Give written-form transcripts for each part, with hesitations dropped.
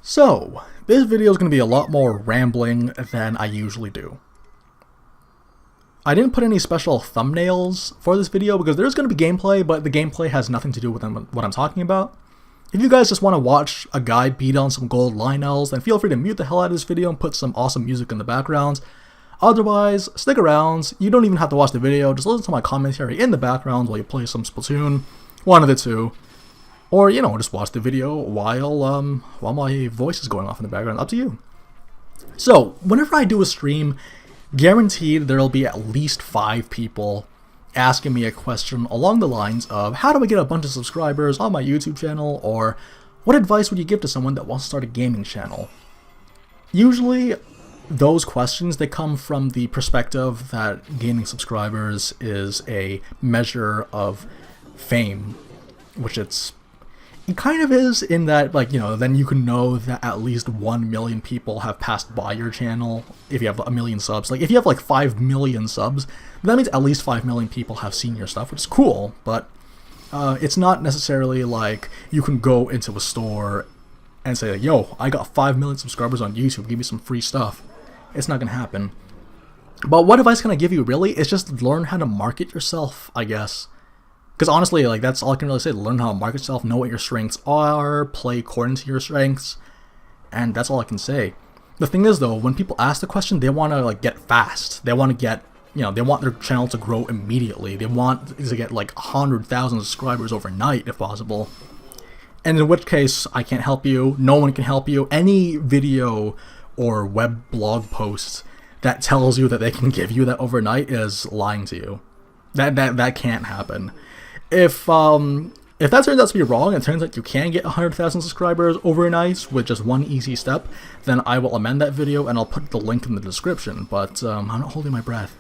So, this video is going to be a lot more rambling than I usually do. I didn't put any special thumbnails for this video because there's going to be gameplay, but the gameplay has nothing to do with what I'm talking about. If you guys just want to watch a guy beat on some gold Lionels, then feel free to mute the hell out of this video and put some awesome music in the background. Otherwise, stick around. You don't even have to watch the video, just listen to my commentary in the background while you play some Splatoon, one of the two. Or, you know, just watch the video while my voice is going off in the background. Up to you. So, whenever I do a stream, guaranteed there will be at least 5 people asking me a question along the lines of, how do I get a bunch of subscribers on my YouTube channel? Or, what advice would you give to someone that wants to start a gaming channel? Usually, those questions, they come from the perspective that gaining subscribers is a measure of fame, which it kind of is, in that, like, you know, then you can know that at least 1 million people have passed by your channel if you have 1 million subs. Like, if you have like 5 million subs, that means at least 5 million people have seen your stuff, which is cool, but it's not necessarily like you can go into a store and say, yo, I got 5 million subscribers on YouTube, give me some free stuff. It's not gonna happen. But what advice can I give you, really? It's just learn how to market yourself, I guess. Because honestly, like, that's all I can really say. Learn how to market yourself, know what your strengths are, play according to your strengths, and that's all I can say. The thing is, though, when people ask the question, they want to, like, get fast. They want to get, you know, they want their channel to grow immediately. They want to get, like, 100,000 subscribers overnight, if possible. And in which case, I can't help you. No one can help you. Any video or web blog post that tells you that they can give you that overnight is lying to you. That can't happen. If that turns out to be wrong, and it turns out you can get 100,000 subscribers overnight with just one easy step, then I will amend that video and I'll put the link in the description, but I'm not holding my breath.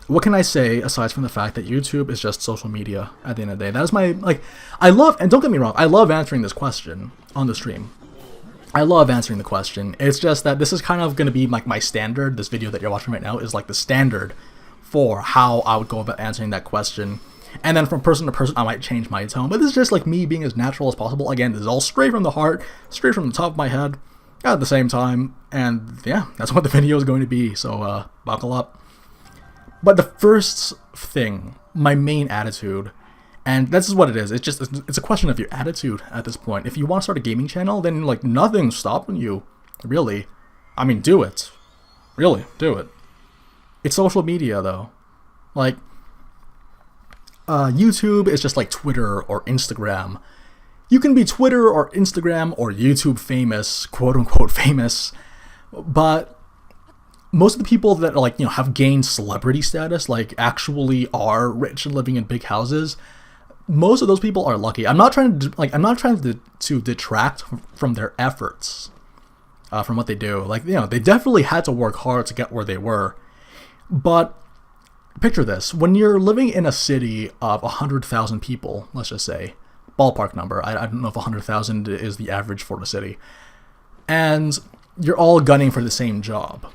What can I say aside from the fact that YouTube is just social media at the end of the day? That is my, like, I love, and don't get me wrong, I love answering this question on the stream. I love answering the question. It's just that this is kind of going to be like my standard. This video that you're watching right now is like the standard for how I would go about answering that question. And then from person to person, I might change my tone. But this is just like me being as natural as possible. Again, this is all straight from the heart, straight from the top of my head at the same time. And yeah, that's what the video is going to be. So buckle up. But the first thing, my main attitude, and this is what it is. It's a question of your attitude at this point. If you want to start a gaming channel, then like nothing's stopping you, really. I mean, do it. Really, do it. It's social media, though. Like, YouTube is just like Twitter or Instagram. You can be Twitter or Instagram or YouTube famous, quote unquote famous, but most of the people that, like, you know, have gained celebrity status, like actually are rich and living in big houses, most of those people are lucky. I'm not trying to detract from their efforts, from what they do. Like, you know, they definitely had to work hard to get where they were. But picture this: when you're living in a city of 100,000 people, let's just say, ballpark number. I don't know if 100,000 is the average for the city, and you're all gunning for the same job.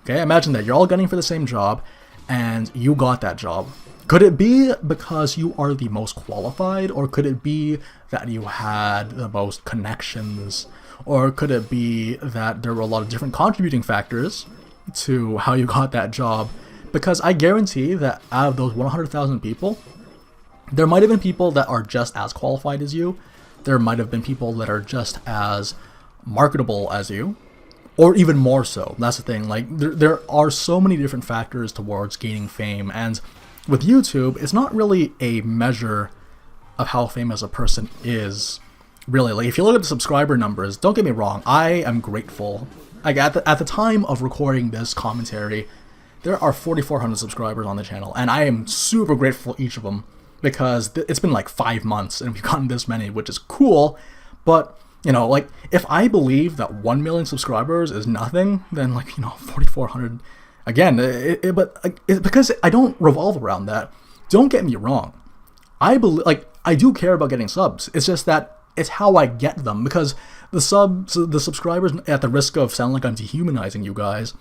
Okay, imagine that you're all gunning for the same job, and you got that job. Could it be because you are the most qualified, or could it be that you had the most connections, or could it be that there were a lot of different contributing factors to how you got that job? Because I guarantee that out of those 100,000 people, there might have been people that are just as qualified as you. There might have been people that are just as marketable as you, or even more so. That's the thing. Like, there are so many different factors towards gaining fame, and with YouTube, it's not really a measure of how famous a person is, really. Like, if you look at the subscriber numbers, don't get me wrong, I am grateful. Like, at the time of recording this commentary, there are 4,400 subscribers on the channel, and I am super grateful for each of them, because it's been like 5 months and we've gotten this many, which is cool. But, you know, like, if I believe that 1 million subscribers is nothing, then, like, you know, 4,400, again, it's because I don't revolve around that. Don't get me wrong. I do care about getting subs. It's just that it's how I get them, because the subscribers, at the risk of sounding like I'm dehumanizing you guys,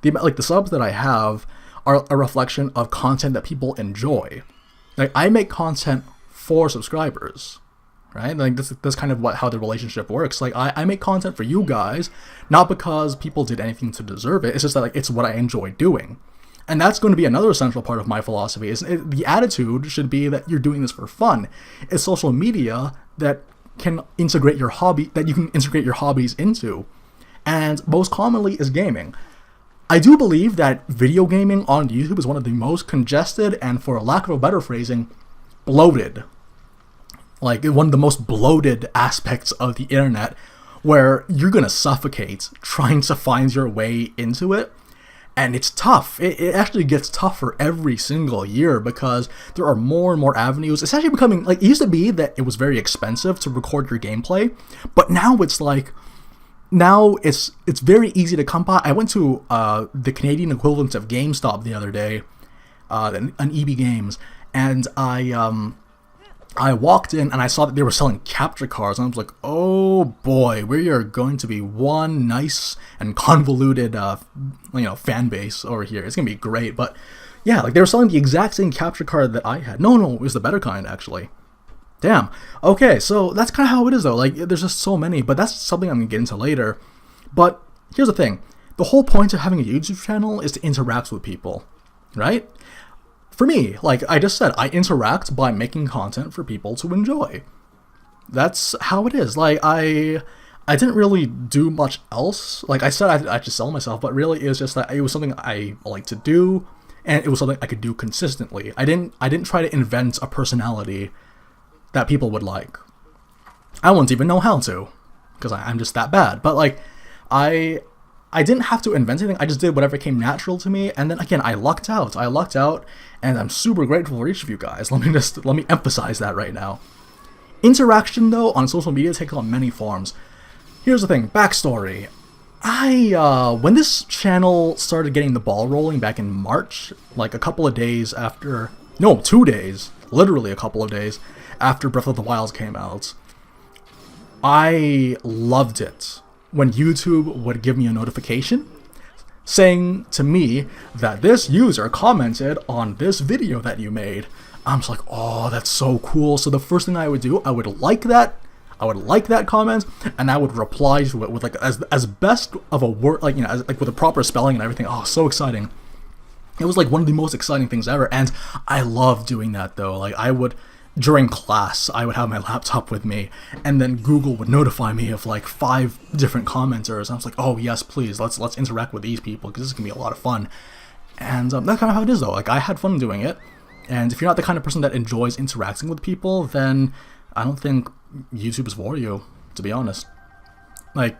the subs that I have are a reflection of content that people enjoy. Like, I make content for subscribers. right? Like that's kind of how the relationship works. Like I make content for you guys, not because people did anything to deserve it. It's just that like it's what I enjoy doing. And that's going to be another essential part of my philosophy. The attitude should be that you're doing this for fun. It's social media that can integrate your hobby, that you can integrate your hobbies into. And most commonly is gaming. I do believe that video gaming on YouTube is one of the most congested and, for lack of a better phrasing, bloated. Like one of the most bloated aspects of the internet, where you're going to suffocate trying to find your way into it. And it's tough. It actually gets tougher every single year because there are more and more avenues. It's actually becoming, like, it used to be that it was very expensive to record your gameplay, but now it's like, it's very easy to come by. I went to the Canadian equivalent of GameStop the other day, an EB Games, and I walked in and I saw that they were selling capture cards, and I was like, oh boy, we are going to be one nice and convoluted, fan base over here. It's going to be great. But yeah, like they were selling the exact same capture card that I had. No, it was the better kind, actually. Damn. Okay, so that's kind of how it is, though. Like, there's just so many, but that's something I'm going to get into later. But here's the thing. The whole point of having a YouTube channel is to interact with people, right? For me, like I just said, I interact by making content for people to enjoy. That's how it is. Like, I didn't really do much else. Like I said, I just sell myself, but really it was just that it was something I like to do, and it was something I could do consistently. I didn't try to invent a personality that people would like. I wouldn't even know how to, because I'm just that bad. But like, I didn't have to invent anything. I just did whatever came natural to me, and then again, I lucked out, and I'm super grateful for each of you guys. Let me emphasize that right now. Interaction, though, on social media takes on many forms. Here's the thing, backstory. When this channel started getting the ball rolling back in March, like a couple of days after, no, 2 days, literally a couple of days after Breath of the Wild came out, I loved it when YouTube would give me a notification saying to me that this user commented on this video that you made. I'm just like, oh, that's so cool. So the first thing I would do, I would like that comment, and I would reply to it with like as best of a word, like, like with a proper spelling and everything. Oh, so exciting. It was like one of the most exciting things ever, and I love doing that, though. Like, during class, I would have my laptop with me, and then Google would notify me of like 5 different commenters. And I was like, oh yes, please, let's interact with these people, because this is gonna be a lot of fun. And that's kind of how it is, though. Like, I had fun doing it, and if you're not the kind of person that enjoys interacting with people, then I don't think YouTube is for you, to be honest. Like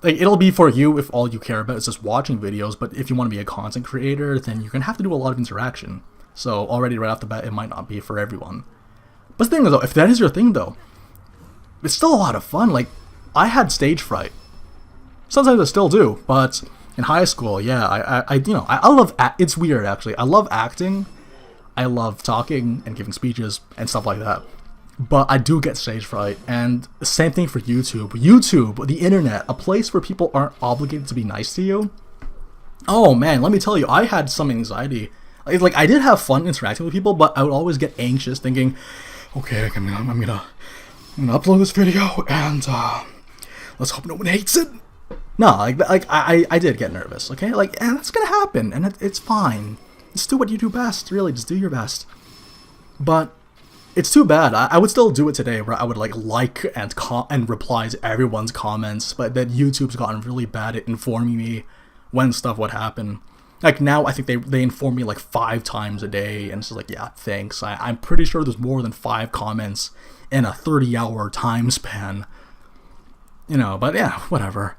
it'll be for you if all you care about is just watching videos, but if you want to be a content creator, then you're gonna have to do a lot of interaction. So already right off the bat, it might not be for everyone. But the thing is, though, if that is your thing, though, it's still a lot of fun. Like, I had stage fright. Sometimes I still do, but in high school, yeah, I love, it's weird, actually. I love acting. I love talking and giving speeches and stuff like that. But I do get stage fright, and the same thing for YouTube. YouTube, the internet, a place where people aren't obligated to be nice to you. Oh man, let me tell you, I had some anxiety. Like, I did have fun interacting with people, but I would always get anxious thinking, okay, I'm gonna upload this video, and let's hope no one hates it. No, I did get nervous, okay? Like, and that's gonna happen, and it's fine. Just do what you do best, really, just do your best. But it's too bad. I would still do it today, where I would like and reply to everyone's comments, but that YouTube's gotten really bad at informing me when stuff would happen. Like, now I think they inform me like 5 times a day, and it's just like, yeah, thanks. I'm pretty sure there's more than 5 comments in a 30-hour time span. But yeah, whatever.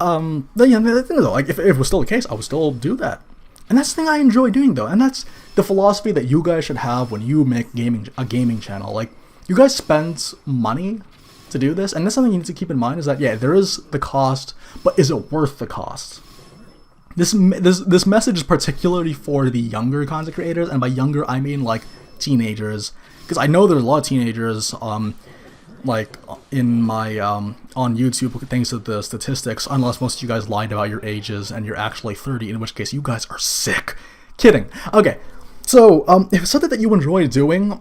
The thing though, like, if it was still the case, I would still do that. And that's the thing I enjoy doing, though, and that's the philosophy that you guys should have when you make a gaming channel. Like, you guys spend money to do this, and that's something you need to keep in mind, is that, yeah, there is the cost, but is it worth the cost? This message is particularly for the younger content creators, and by younger I mean like teenagers, because I know there's a lot of teenagers like in my on YouTube, thanks to the statistics, unless most of you guys lied about your ages and you're actually 30, in which case you guys are sick. Kidding. Okay, so if it's something that you enjoy doing,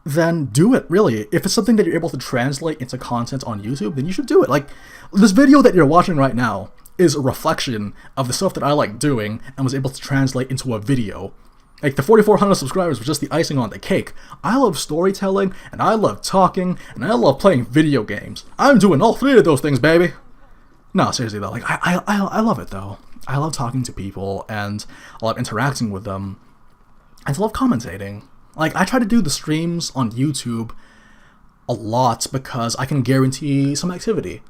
then do it, really. If it's something that you're able to translate into content on YouTube, then you should do it. Like, this video that you're watching right now is a reflection of the stuff that I like doing and was able to translate into a video. Like, the 4,400 subscribers was just the icing on the cake. I love storytelling, and I love talking, and I love playing video games. I'm doing all three of those things, baby! No, seriously though, like, I love it though. I love talking to people, and I love interacting with them, and I love commentating. Like, I try to do the streams on YouTube a lot because I can guarantee some activity.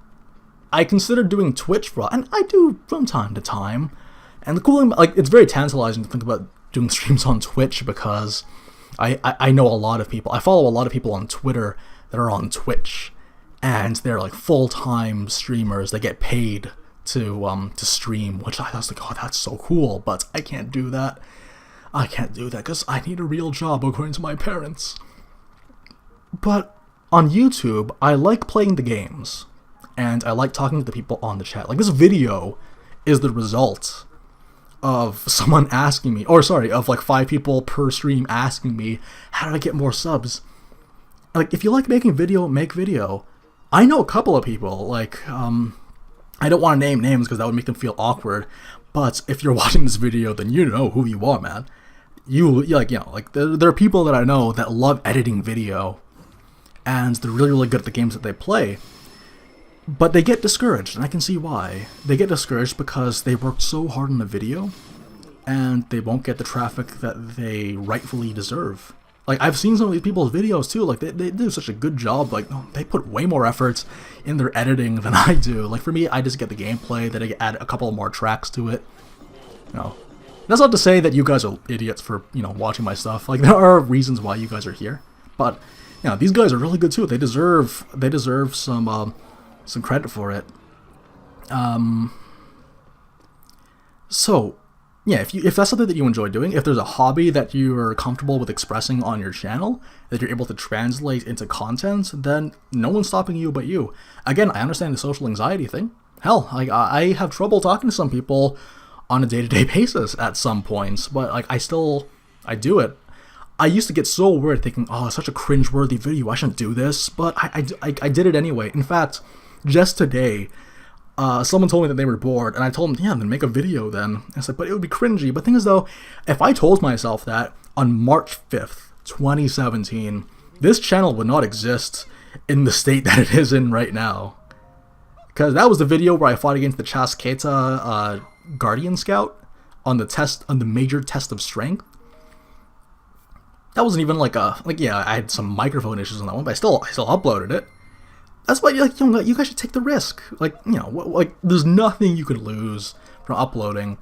I considered doing Twitch and I do from time to time. And the cool thing, like, it's very tantalizing to think about doing streams on Twitch because I know a lot of people. I follow a lot of people on Twitter that are on Twitch, and they're like full-time streamers. They get paid to stream, which I was like, oh, that's so cool. But I can't do that. I can't do that because I need a real job according to my parents. But on YouTube, I like playing the games, and I like talking to the people on the chat. Like, this video is the result of someone asking me, of like 5 people per stream asking me, how do I get more subs? Like, if you like making video, make video. I know a couple of people, like, I don't want to name names because that would make them feel awkward, but if you're watching this video, then you know who you are, man. There are people that I know that love editing video, and they're really, really good at the games that they play, but they get discouraged, and I can see why. They get discouraged because they worked so hard on the video, and they won't get the traffic that they rightfully deserve. Like, I've seen some of these people's videos too, like, they do such a good job, like, they put way more efforts in their editing than I do. Like, for me, I just get the gameplay, then I add a couple more tracks to it, you know. That's not to say that you guys are idiots for, you know, watching my stuff. Like, there are reasons why you guys are here, but, you know, these guys are really good too. They deserve some credit for it. So, yeah, if that's something that you enjoy doing, if there's a hobby that you're comfortable with expressing on your channel, that you're able to translate into content, then no one's stopping you but you. Again, I understand the social anxiety thing. Hell, like, I have trouble talking to some people on a day-to-day basis at some points, but like, I do it. I used to get so weird thinking, oh, it's such a cringe-worthy video, I shouldn't do this, but I did it anyway. In fact, just today, someone told me that they were bored, and I told them, yeah, then make a video then. I said, but it would be cringy. But the thing is though, if I told myself that on March 5th, 2017, this channel would not exist in the state that it is in right now. Because that was the video where I fought against the Chasketa Guardian Scout on the major test of strength. That wasn't even yeah, I had some microphone issues on that one, but I still uploaded it. That's why, like, you guys should take the risk. Like, you know, like, there's nothing you could lose from uploading.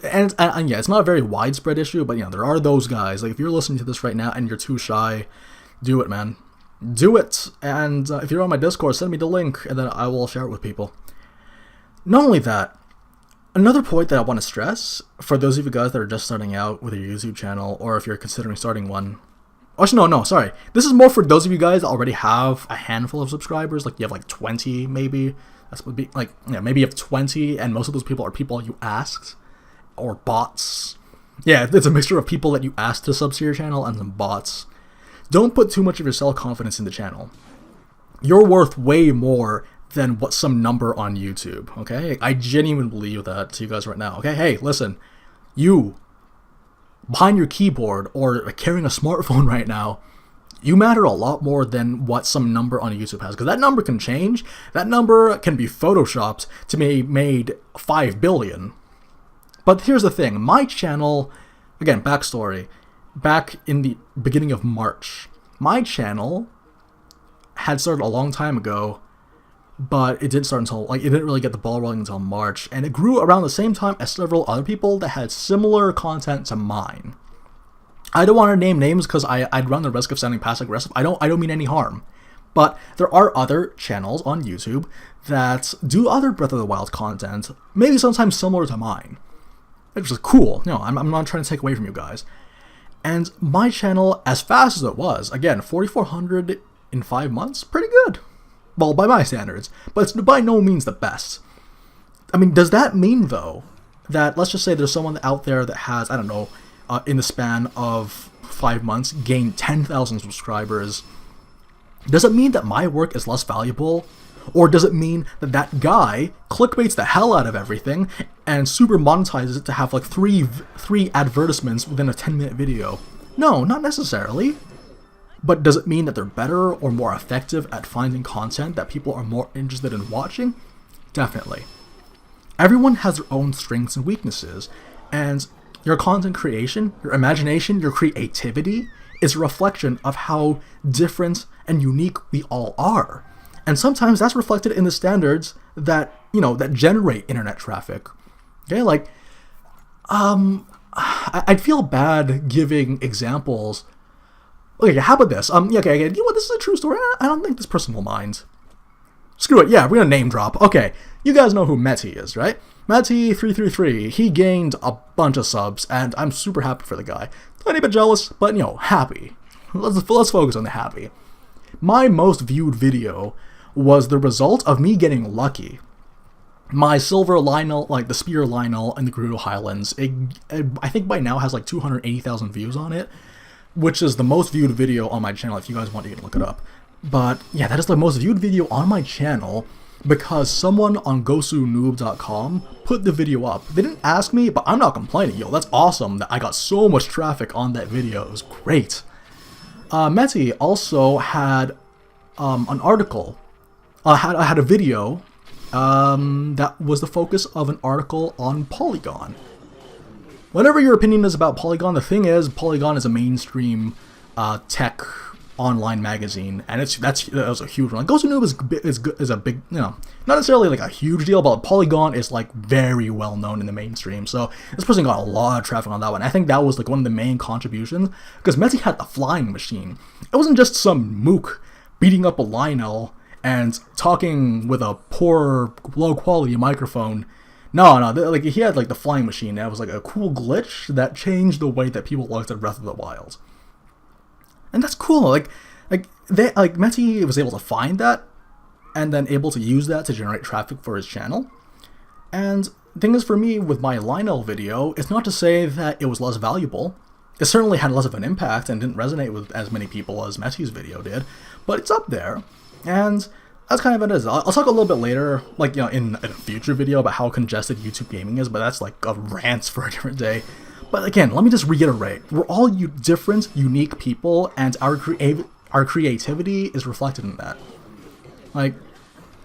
And yeah, it's not a very widespread issue, but, you know, there are those guys. Like, if you're listening to this right now and you're too shy, do it, man. Do it. And if you're on my Discord, send me the link, and then I will share it with people. Not only that, another point that I want to stress, for those of you guys that are just starting out with your YouTube channel, or if you're considering starting one, actually, no, sorry. This is more for those of you guys that already have a handful of subscribers, like you have like 20 maybe. That's would be like, yeah, maybe you have 20, and most of those people are people you asked, or bots. Yeah, it's a mixture of people that you asked to sub to your channel and some bots. Don't put too much of your self-confidence in the channel. You're worth way more than what some number on YouTube, okay? I genuinely believe that to you guys right now, okay? Hey, listen, you behind your keyboard or carrying a smartphone right now, you matter a lot more than what some number on YouTube has, because that number can change. That number can be photoshopped to be made 5 billion. But here's the thing, my channel, again, backstory, back in the beginning of March, my channel had started a long time ago, but it didn't start until, like, it didn't really get the ball rolling until March, and it grew around the same time as several other people that had similar content to mine. I don't want to name names because I'd run the risk of sounding passive aggressive. I don't mean any harm, but there are other channels on YouTube that do other Breath of the Wild content, maybe sometimes similar to mine, which is cool. No, I'm not trying to take away from you guys. And my channel, as fast as it was, again, 4,400 in 5 months, pretty good. Well, by my standards, but it's by no means the best. I mean, does that mean, though, that let's just say there's someone out there that has, I don't know, in the span of 5 months, gain 10,000 subscribers, does it mean that my work is less valuable? Or does it mean that that guy clickbaits the hell out of everything and super monetizes it to have like three advertisements within a 10-minute video? No, not necessarily. But does it mean that they're better or more effective at finding content that people are more interested in watching? Definitely. Everyone has their own strengths and weaknesses, and your content creation, your imagination, your creativity is a reflection of how different and unique we all are. And sometimes that's reflected in the standards that, that generate internet traffic. Okay, like, I'd feel bad giving examples. Okay, how about this? Okay, you know what, this is a true story. I don't think this person will mind. Screw it, yeah, we're gonna name drop. Okay, you guys know who Meti is, right? Meti333, he gained a bunch of subs, and I'm super happy for the guy. Tiny bit jealous, but, happy. Let's focus on the happy. My most viewed video was the result of me getting lucky. My silver Lionel, like the spear Lionel in the Gerudo Highlands, I think by now has like 280,000 views on it, which is the most viewed video on my channel. If you guys want, you can look it up. But yeah, that is the most viewed video on my channel because someone on gosunoob.com put the video up. They didn't ask me, but I'm not complaining. Yo, that's awesome that I got so much traffic on that video. It was great. Meti also had an article. I had a video that was the focus of an article on Polygon. Whatever your opinion is about Polygon, the thing is, Polygon is a mainstream tech online magazine, and that was a huge one. Ghost Noob is a big, not necessarily like a huge deal, but Polygon is like very well known in the mainstream. So this person got a lot of traffic on that one. I think that was like one of the main contributions because Meti had the flying machine. It wasn't just some mook beating up a Lionel and talking with a poor, low-quality microphone. No, like he had like the flying machine. That was like a cool glitch that changed the way that people looked at Breath of the Wild, and that's cool. Like Meti was able to find that, and then able to use that to generate traffic for his channel. And the thing is, for me, with my Lionel video, it's not to say that it was less valuable. It certainly had less of an impact and didn't resonate with as many people as Meti's video did, but it's up there. And that's kind of what it is. I'll talk a little bit later, like, in a future video about how congested YouTube gaming is, but that's like a rant for a different day. But again, let me just reiterate. We're all different, unique people, and our creativity is reflected in that. Like,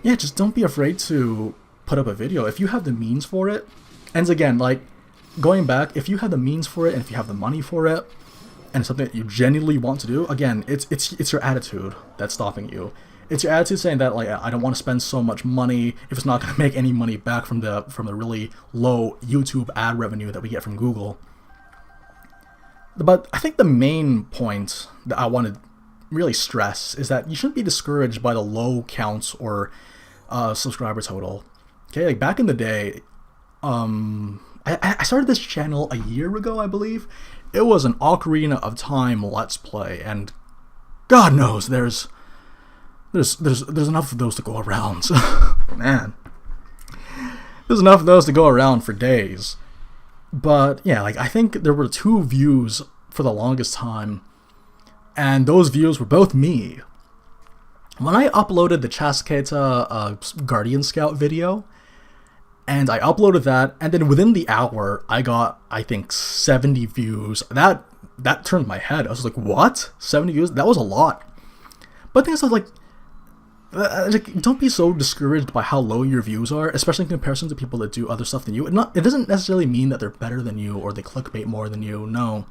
yeah, just don't be afraid to put up a video if you have the means for it. And again, like, going back, if you have the means for it, and if you have the money for it, and it's something that you genuinely want to do, again, it's your attitude that's stopping you. It's your attitude saying that, like, I don't want to spend so much money if it's not going to make any money back from the really low YouTube ad revenue that we get from Google. But I think the main point that I want to really stress is that you shouldn't be discouraged by the low counts or subscriber total. Okay, like back in the day, I started this channel a year ago, I believe. It was an Ocarina of Time Let's Play, and God knows there's enough of those to go around. Man, there's enough of those to go around for days. But yeah, like I think there were 2 views for the longest time, and those views were both me. When I uploaded the Chasketa Guardian Scout video, and I uploaded that, and then within the hour, I got, I think, 70 views. That turned my head. I was like, what? 70 views? That was a lot. But the thing is, like, don't be so discouraged by how low your views are, especially in comparison to people that do other stuff than you. It doesn't necessarily mean that they're better than you or they clickbait more than you. No.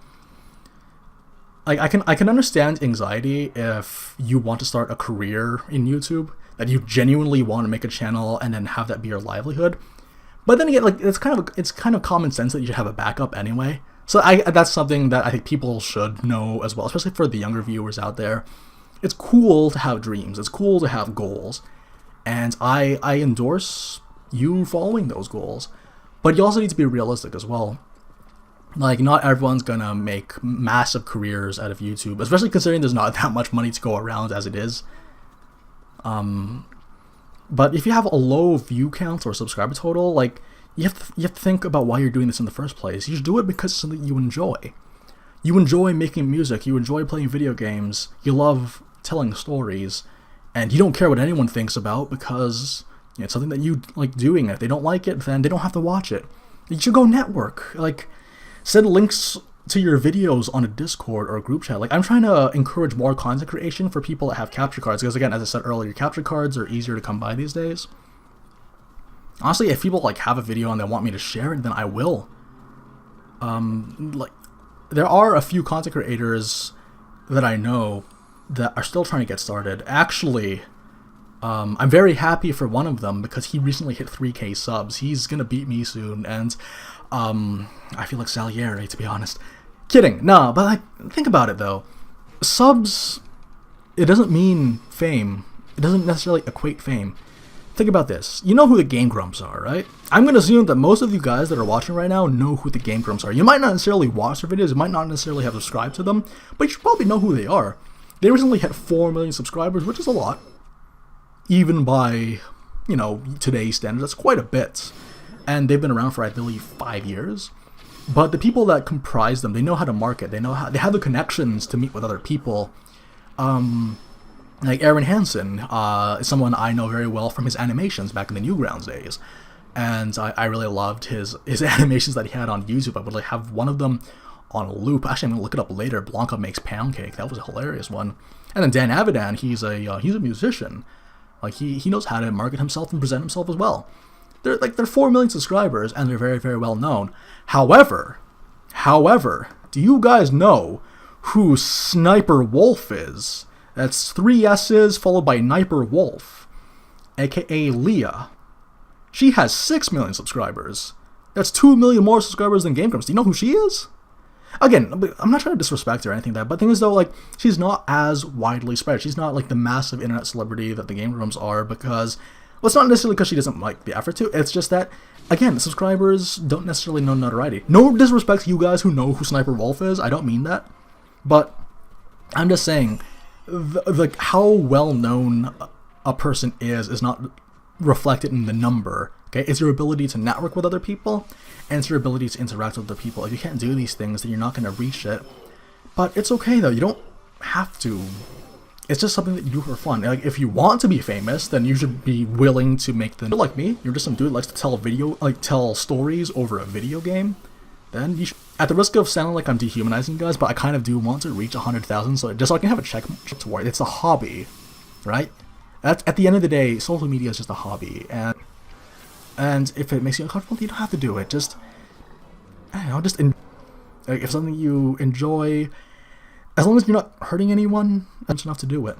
Like, I can understand anxiety if you want to start a career in YouTube, that you genuinely want to make a channel and then have that be your livelihood. But then again, like, it's kind of common sense that you should have a backup anyway. So that's something that I think people should know as well, especially for the younger viewers out there. It's cool to have dreams. It's cool to have goals. And I endorse you following those goals. But you also need to be realistic as well. Like, not everyone's gonna make massive careers out of YouTube, especially considering there's not that much money to go around as it is. But if you have a low view count or subscriber total, like, you have to think about why you're doing this in the first place. You should do it because it's something you enjoy. you enjoy making music, you enjoy playing video games, you love telling stories, and you don't care what anyone thinks about because it's something that you like doing. If they don't like it, then they don't have to watch it. You should go network. Like, send links to your videos on a Discord or a group chat. Like, I'm trying to encourage more content creation for people that have capture cards, because again, as I said earlier, capture cards are easier to come by these days. Honestly, if people like have a video and they want me to share it, then I will. Like, there are a few content creators that I know that are still trying to get started. Actually, I'm very happy for one of them because he recently hit 3K subs. He's gonna beat me soon, and I feel like Salieri, to be honest. Kidding, nah, but like, think about it though. Subs, it doesn't mean fame. It doesn't necessarily equate fame. Think about this. You know who the Game Grumps are, right? I'm going to assume that most of you guys that are watching right now know who the Game Grumps are. You might not necessarily watch their videos, you might not necessarily have subscribed to them, but you should probably know who they are. They recently hit 4 million subscribers, which is a lot. Even by, you know, today's standards, that's quite a bit. And they've been around for, I believe, 5 years. But the people that comprise them, they know how to market. They have the connections to meet with other people. Like Aaron Hansen is someone I know very well from his animations back in the Newgrounds days. And I really loved his animations that he had on YouTube. I would like have one of them on a loop. Actually, I'm going to look it up later. Blanca Makes Pound Cake. That was a hilarious one. And then Dan Avidan, he's a musician. Like, he knows how to market himself and present himself as well. They're 4 million subscribers, and they're very, very well known. However, do you guys know who Sniper Wolf is? That's 3 S's followed by Sniper Wolf, aka LOYA. She has 6 million subscribers. That's 2 million more subscribers than Game Grumps. Do you know who she is? Again, I'm not trying to disrespect her or anything like that, but the thing is though, like, she's not as widely spread. She's not like the massive internet celebrity that the Game Grumps are, because, well, it's not necessarily because she doesn't like the effort to, it's just that, again, the subscribers don't necessarily know notoriety. No disrespect to you guys who know who Sniper Wolf is, I don't mean that, but I'm just saying, like, how well known a person is not reflected in the number. Okay, it's your ability to network with other people, and it's your ability to interact with other people. If you can't do these things, then you're not going to reach it. But it's okay though, you don't have to. It's just something that you do for fun. Like, if you want to be famous, then you should be willing to make the. Like me, you're just some dude who likes to tell stories over a video game. Then you should. At the risk of sounding like I'm dehumanizing you guys, but I kind of do want to reach 100,000, so I can have a check toward it. It's a hobby, right? At the end of the day, social media is just a hobby, and if it makes you uncomfortable, you don't have to do it. Just, I don't know, if something you enjoy, as long as you're not hurting anyone, that's enough to do it.